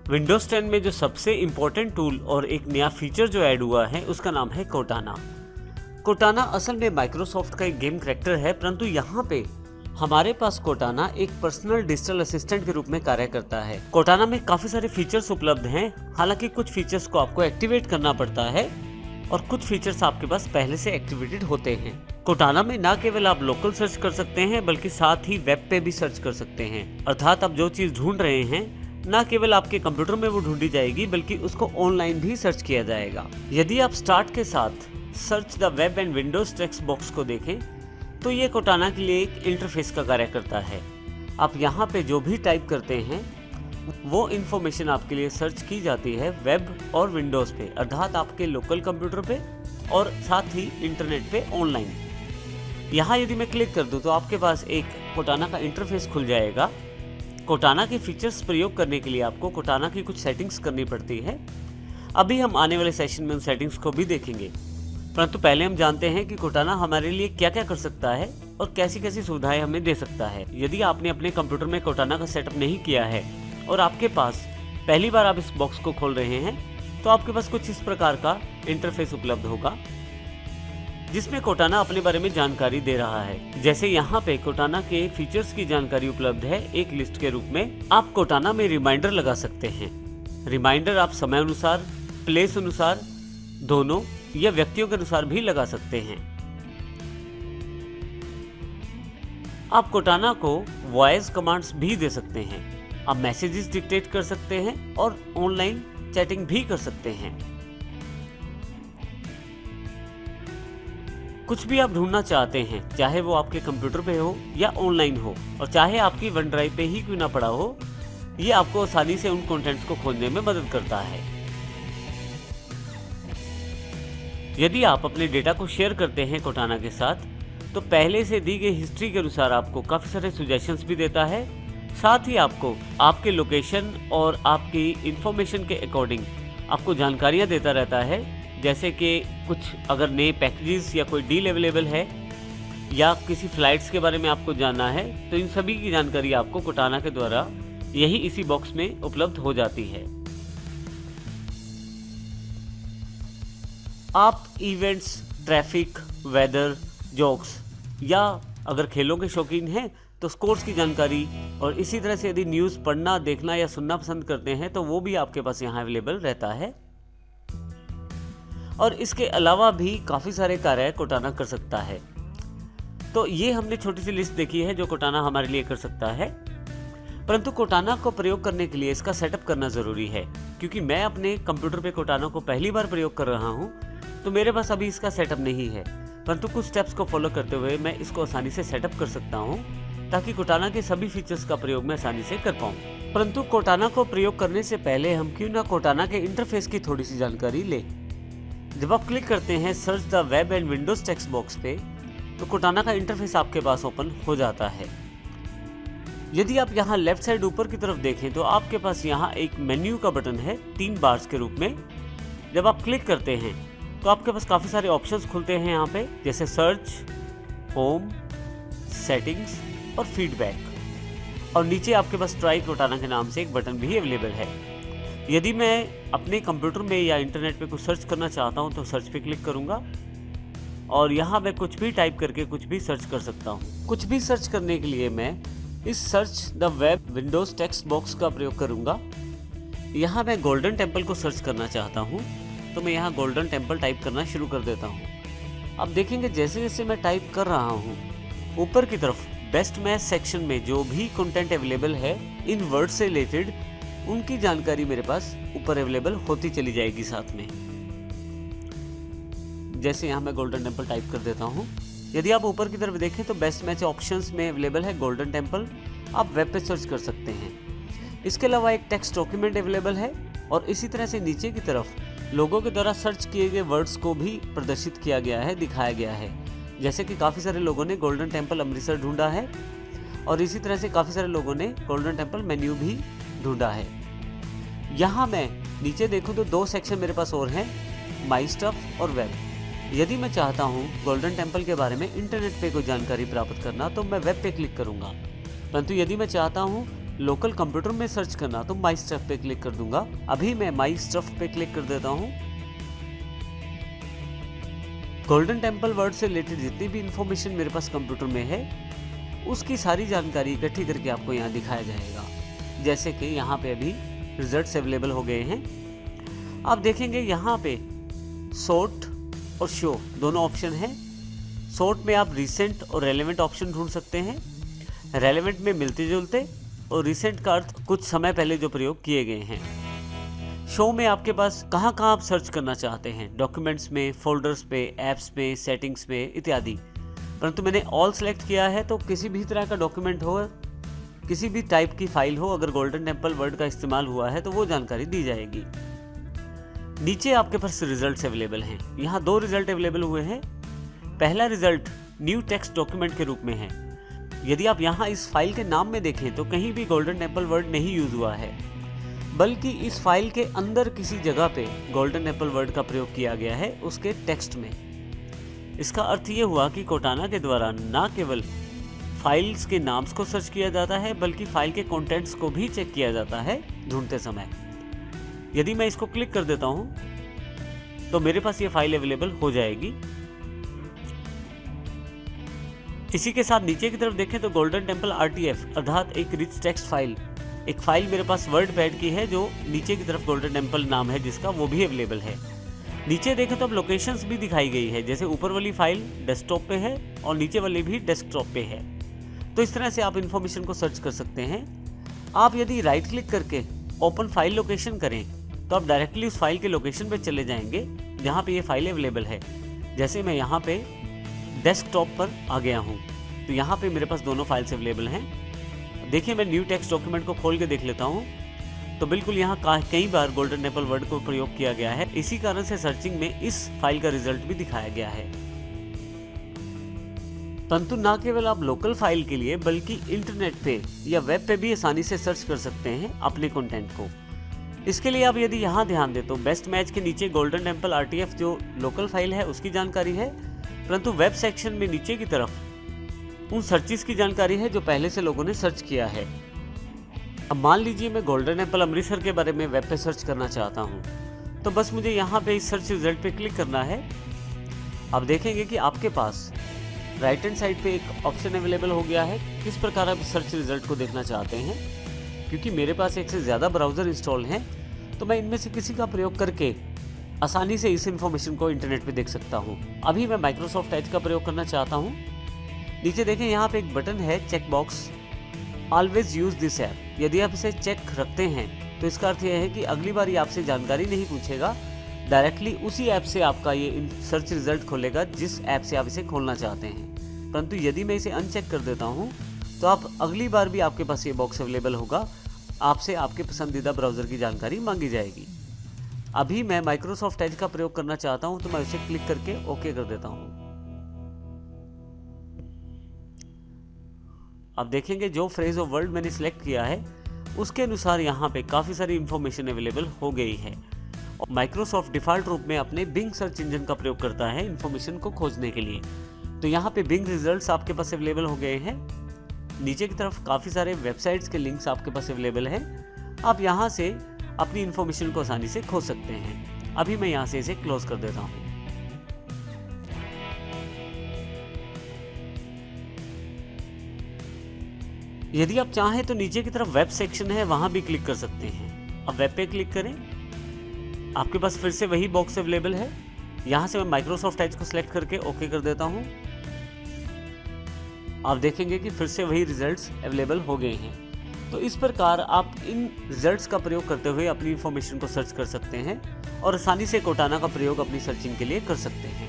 Windows 10 में जो सबसे इम्पोर्टेंट टूल और एक नया फीचर जो ऐड हुआ है उसका नाम है कोर्टाना। कोर्टाना असल में माइक्रोसॉफ्ट का एक गेम करैक्टर है, परंतु यहाँ पे हमारे पास कोर्टाना एक पर्सनल डिजिटल असिस्टेंट के रूप में कार्य करता है। कोर्टाना में काफी सारे फीचर्स उपलब्ध हैं, हालांकि कुछ फीचर्स को आपको एक्टिवेट करना पड़ता है और कुछ फीचर्स आपके पास पहले से एक्टिवेटेड होते हैं। कोर्टाना में न केवल आप लोकल सर्च कर सकते हैं बल्कि साथ ही वेब पे भी सर्च कर सकते हैं, अर्थात आप जो चीज ढूंढ रहे हैं न केवल आपके कंप्यूटर में वो ढूंढी जाएगी बल्कि उसको ऑनलाइन भी सर्च किया जाएगा। यदि आप स्टार्ट के साथ search the web and Windows text box को देखें तो ये कोर्टाना के लिए एक इंटरफेस का कार्य करता है। आप यहाँ पे जो भी टाइप करते हैं वो इन्फॉर्मेशन आपके लिए सर्च की जाती है वेब और विंडोज पे, अर्थात आपके लोकल कंप्यूटर पे और साथ ही इंटरनेट पे ऑनलाइन। यहाँ यदि मैं क्लिक कर दूँ तो आपके पास एक कोर्टाना का इंटरफेस खुल जाएगा। कोर्टाना के फीचर्स प्रयोग करने के लिए आपको कोर्टाना की कुछ सेटिंग्स करनी पड़ती है। अभी हम आने वाले सेशन में उन सेटिंग्स को भी देखेंगे, परंतु पहले हम जानते हैं कि कोर्टाना हमारे लिए क्या क्या कर सकता है और कैसी कैसी सुविधाएं हमें दे सकता है। यदि आपने अपने कंप्यूटर में कोर्टाना का सेटअप नहीं किया है और आपके पास पहली बार आप इस बॉक्स को खोल रहे हैं तो आपके पास कुछ इस प्रकार का इंटरफेस उपलब्ध होगा जिसमें कोर्टाना अपने बारे में जानकारी दे रहा है। जैसे यहाँ पे कोर्टाना के फीचर्स की जानकारी उपलब्ध है एक लिस्ट के रूप में। आप कोर्टाना में रिमाइंडर लगा सकते हैं। रिमाइंडर आप समय अनुसार, प्लेस अनुसार दोनों या व्यक्तियों के अनुसार भी लगा सकते हैं। आप कोर्टाना को वॉइस कमांड्स भी दे सकते हैं। आप मैसेजेस डिक्टेट कर सकते हैं और ऑनलाइन चैटिंग भी कर सकते हैं। कुछ भी आप ढूंढना चाहते हैं, चाहे वो आपके कंप्यूटर पे हो या ऑनलाइन हो और चाहे आपकी वन ड्राइव पे ही क्यों ना पड़ा हो, ये आपको आसानी से उन कंटेंट्स को खोजने में मदद करता है। यदि आप अपने डेटा को शेयर करते हैं कोर्टाना के साथ तो पहले से दी गई हिस्ट्री के अनुसार आपको काफ़ी सारे सजेशंस भी देता है। साथ ही आपको आपके लोकेशन और आपकी इंफॉर्मेशन के अकॉर्डिंग आपको जानकारियाँ देता रहता है, जैसे कि कुछ अगर नए पैकेजेस या कोई डील अवेलेबल है या किसी फ्लाइट्स के बारे में आपको जानना है तो इन सभी की जानकारी आपको कोर्टाना के द्वारा यही इसी बॉक्स में उपलब्ध हो जाती है। आप इवेंट्स, ट्रैफिक, वेदर, जोक्स या अगर खेलों के शौकीन हैं तो स्कोर्स की जानकारी और इसी तरह से यदि न्यूज़ पढ़ना, देखना या सुनना पसंद करते हैं तो वो भी आपके पास यहाँ अवेलेबल रहता है। और इसके अलावा भी काफ़ी सारे कार्य कोर्टाना कर सकता है। तो ये हमने छोटी सी लिस्ट देखी है जो कोर्टाना हमारे लिए कर सकता है, परंतु कोर्टाना को प्रयोग करने के लिए इसका सेटअप करना ज़रूरी है। क्योंकि मैं अपने कंप्यूटर पे कोर्टाना को पहली बार प्रयोग कर रहा हूँ तो मेरे पास अभी इसका सेटअप नहीं है, परंतु कुछ स्टेप्स को फॉलो करते हुए मैं इसको आसानी से सेटअप कर सकता हूँ ताकि कोर्टाना के सभी फीचर्स का प्रयोग मैं आसानी से कर पाऊँ। परंतु कोर्टाना को प्रयोग करने से पहले हम क्यों ना कोर्टाना के इंटरफेस की थोड़ी सी जानकारी लें। जब आप क्लिक करते हैं search the web and Windows text box पे तो कोर्टाना का इंटरफेस आपके पास ओपन हो जाता है। यदि आप यहाँ लेफ्ट साइड ऊपर की तरफ देखें तो आपके पास यहाँ एक मेन्यू का बटन है 3 बार्स के रूप में। जब आप क्लिक करते हैं तो आपके पास काफ़ी सारे ऑप्शंस खुलते हैं यहाँ पे, जैसे सर्च, होम, सेटिंग्स और फीडबैक। और नीचे आपके पास ट्राई कोर्टाना के नाम से एक बटन भी अवेलेबल है। यदि मैं अपने कंप्यूटर में या इंटरनेट पे कुछ सर्च करना चाहता हूँ तो सर्च पे क्लिक करूँगा और यहाँ मैं कुछ भी टाइप करके कुछ भी सर्च कर सकता हूँ। कुछ भी सर्च करने के लिए मैं इस search the web Windows text box का प्रयोग करूँगा। यहाँ मैं गोल्डन टेम्पल को सर्च करना चाहता हूँ तो मैं यहाँ गोल्डन टेम्पल टाइप करना शुरू कर देता हूँ। अब देखेंगे जैसे जैसे मैं टाइप कर रहा हूँ ऊपर की तरफ बेस्ट मैच सेक्शन में जो भी कंटेंट अवेलेबल है इन वर्ड से रिलेटेड उनकी जानकारी मेरे पास ऊपर अवेलेबल होती चली जाएगी साथ में। जैसे यहाँ मैं गोल्डन टेम्पल टाइप कर देता हूँ। यदि आप ऊपर की तरफ देखें तो बेस्ट मैच ऑप्शंस में अवेलेबल है गोल्डन टेम्पल, आप वेब पे सर्च कर सकते हैं। इसके अलावा एक टेक्स्ट डॉक्यूमेंट अवेलेबल है और इसी तरह से नीचे की तरफ लोगों के द्वारा सर्च किए गए वर्ड्स को भी प्रदर्शित किया गया है, दिखाया गया है। जैसे कि काफ़ी सारे लोगों ने गोल्डन टेम्पल अमृतसर ढूंढा है और इसी तरह से काफ़ी सारे लोगों ने गोल्डन टेम्पल मेन्यू भी ढूंढा है। यहाँ मैं नीचे देखूँ तो 2 सेक्शन मेरे पास और हैं, माई स्टफ और वेब। यदि मैं चाहता हूँ गोल्डन टेम्पल के बारे में इंटरनेट पे कोई जानकारी प्राप्त करना तो मैं वेब पे क्लिक करूँगा, परंतु यदि मैं चाहता हूँ लोकल कंप्यूटर में सर्च करना तो माई स्टफ पे क्लिक कर दूंगा। अभी मैं माई स्टफ पे क्लिक कर देता हूँ। गोल्डन टेम्पल वर्ड से रिलेटेड जितनी भी इंफॉर्मेशन मेरे पास कंप्यूटर में है उसकी सारी जानकारी इकट्ठी करके आपको यहाँ दिखाया जाएगा। जैसे कि यहाँ पे अभी रिजल्ट्स अवेलेबल हो गए हैं। आप देखेंगे यहाँ पे सॉर्ट और शो दोनों ऑप्शन हैं। सॉर्ट में आप रिसेंट और रेलेवेंट ऑप्शन ढूंढ सकते हैं। रेलेवेंट में मिलते जुलते और रिसेंट का अर्थ कुछ समय पहले जो प्रयोग किए गए हैं। शो में आपके पास कहाँ आप सर्च करना चाहते हैं, डॉक्यूमेंट्स में, फोल्डर्स पे, ऐप्स में, सेटिंग्स में इत्यादि। परंतु मैंने ऑल सेलेक्ट किया है तो किसी भी तरह का डॉक्यूमेंट हो, किसी भी टाइप की फाइल हो, अगर गोल्डन टेम्पल वर्ड का इस्तेमाल हुआ है तो वो जानकारी दी जाएगी। नीचे आपके पास रिजल्ट्स अवेलेबल हैं। यहाँ 2 रिजल्ट अवेलेबल हुए हैं। पहला रिजल्ट न्यू टेक्स्ट डॉक्यूमेंट के रूप में है। यदि आप यहाँ इस फाइल के नाम में देखें तो कहीं भी गोल्डन टेम्पल वर्ड नहीं यूज हुआ है, बल्कि इस फाइल के अंदर किसी जगह पे गोल्डन टेम्पल वर्ड का प्रयोग किया गया है उसके टेक्स्ट में। इसका अर्थ ये हुआ कि कोर्टाना के द्वारा न केवल फाइल्स के नाम्स को सर्च किया जाता है बल्कि फाइल के कंटेंट्स को भी चेक किया जाता है ढूंढते समय। यदि मैं इसको क्लिक कर देता हूं तो मेरे पास ये फाइल अवेलेबल हो जाएगी। इसी के साथ नीचे की तरफ देखें तो गोल्डन टेम्पल RTF अर्थात एक रिच टेक्स्ट फाइल, एक फाइल मेरे पास वर्ड पैड की है जो नीचे की तरफ गोल्डन टेम्पल नाम है जिसका, वो भी अवेलेबल है। नीचे देखें तो अब लोकेशंस भी दिखाई गई है, जैसे ऊपर वाली फाइल डेस्कटॉप पे है और नीचे वाली भी डेस्कटॉप पे है। तो इस तरह से आप इंफॉर्मेशन को सर्च कर सकते हैं। आप यदि राइट क्लिक करके ओपन फाइल लोकेशन करें तो आप डायरेक्टली उस फाइल के लोकेशन पे चले जाएंगे जहाँ पे ये फाइल अवेलेबल है। जैसे मैं यहाँ पे डेस्कटॉप पर आ गया हूँ तो यहाँ पे मेरे पास दोनों फाइल्स अवेलेबल हैं। देखिए मैं न्यू टेक्स्ट डॉक्यूमेंट को खोल के देख लेता हूँ तो बिल्कुल यहाँ कई बार गोल्डन टेम्पल वर्ड को प्रयोग किया गया है। इसी कारण से सर्चिंग में इस फाइल का रिजल्ट भी दिखाया गया है। परंतु न केवल आप लोकल फाइल के लिए बल्कि इंटरनेट पे या वेब पे भी आसानी से सर्च कर सकते हैं अपने कंटेंट को। इसके लिए आप यदि यहाँ ध्यान दें तो बेस्ट मैच के नीचे गोल्डन टेम्पल RTF जो लोकल फाइल है उसकी जानकारी है, परंतु वेब सेक्शन में नीचे की तरफ उन सर्चेस की जानकारी है जो पहले से लोगों ने सर्च किया है। अब मान लीजिए मैं गोल्डन टेम्पल अमृतसर के बारे में वेब पे सर्च करना चाहता हूँ तो बस मुझे यहाँ पे इस सर्च रिजल्ट पे क्लिक करना है। आप देखेंगे कि आपके पास राइट हैंड साइड पे एक ऑप्शन अवेलेबल हो गया है किस प्रकार आप सर्च रिजल्ट को देखना चाहते हैं। क्योंकि मेरे पास एक से ज़्यादा ब्राउज़र इंस्टॉल हैं तो मैं इनमें से किसी का प्रयोग करके आसानी से इस इंफॉर्मेशन को इंटरनेट पे देख सकता हूँ। अभी मैं माइक्रोसॉफ्ट एज का प्रयोग करना चाहता हूँ। नीचे देखें यहाँ पे एक बटन है check box, always use this app. यदि आप इसे चेक रखते हैं तो इसका अर्थ यह है कि अगली बार ये आपसे जानकारी नहीं पूछेगा, डायरेक्टली उसी ऐप से आपका ये सर्च रिजल्ट खोलेगा जिस ऐप से आप इसे खोलना चाहते हैं। परंतु यदि मैं इसे अनचेक कर देता हूँ तो आप अगली बार भी आपके पास ये बॉक्स अवेलेबल होगा, आपसे आपके पसंदीदा ब्राउज़र की जानकारी मांगी जाएगी। अभी मैं माइक्रोसॉफ्ट एज का प्रयोग करना चाहता हूँ तो मैं उसे क्लिक करके ओके कर देता हूँ। अब देखेंगे जो फ्रेज ऑफ वर्ड मैंने सिलेक्ट किया है उसके अनुसार यहाँ पे काफ़ी सारी इंफॉर्मेशन अवेलेबल हो गई है। माइक्रोसॉफ्ट डिफ़ॉल्ट रूप में अपने बिंग सर्च इंजन का प्रयोग करता है इंफॉर्मेशन को खोजने के लिए। तो यहाँ पे बिंग रिजल्ट्स आपके पास अवेलेबल हो गए हैं। नीचे की तरफ काफ़ी सारे वेबसाइट्स के लिंक्स आपके पास अवेलेबल हैं। आप यहाँ से अपनी इंफॉर्मेशन को आसानी से खोज सकते हैं। अभी मैं यहाँ से इसे क्लोज कर देता हूँ। यदि आप चाहें तो नीचे की तरफ वेब सेक्शन है, वहां भी क्लिक कर सकते हैं। अब वेब पे क्लिक करें, आपके पास फिर से वही बॉक्स अवेलेबल है। यहां से मैं माइक्रोसॉफ्ट एज को सिलेक्ट करके ओके कर देता हूं। आप देखेंगे कि फिर से वही रिजल्ट्स अवेलेबल हो गए हैं। तो इस प्रकार आप इन रिजल्ट्स का प्रयोग करते हुए अपनी इंफॉर्मेशन को सर्च कर सकते हैं और आसानी से कोर्टाना का प्रयोग अपनी सर्चिंग के लिए कर सकते हैं।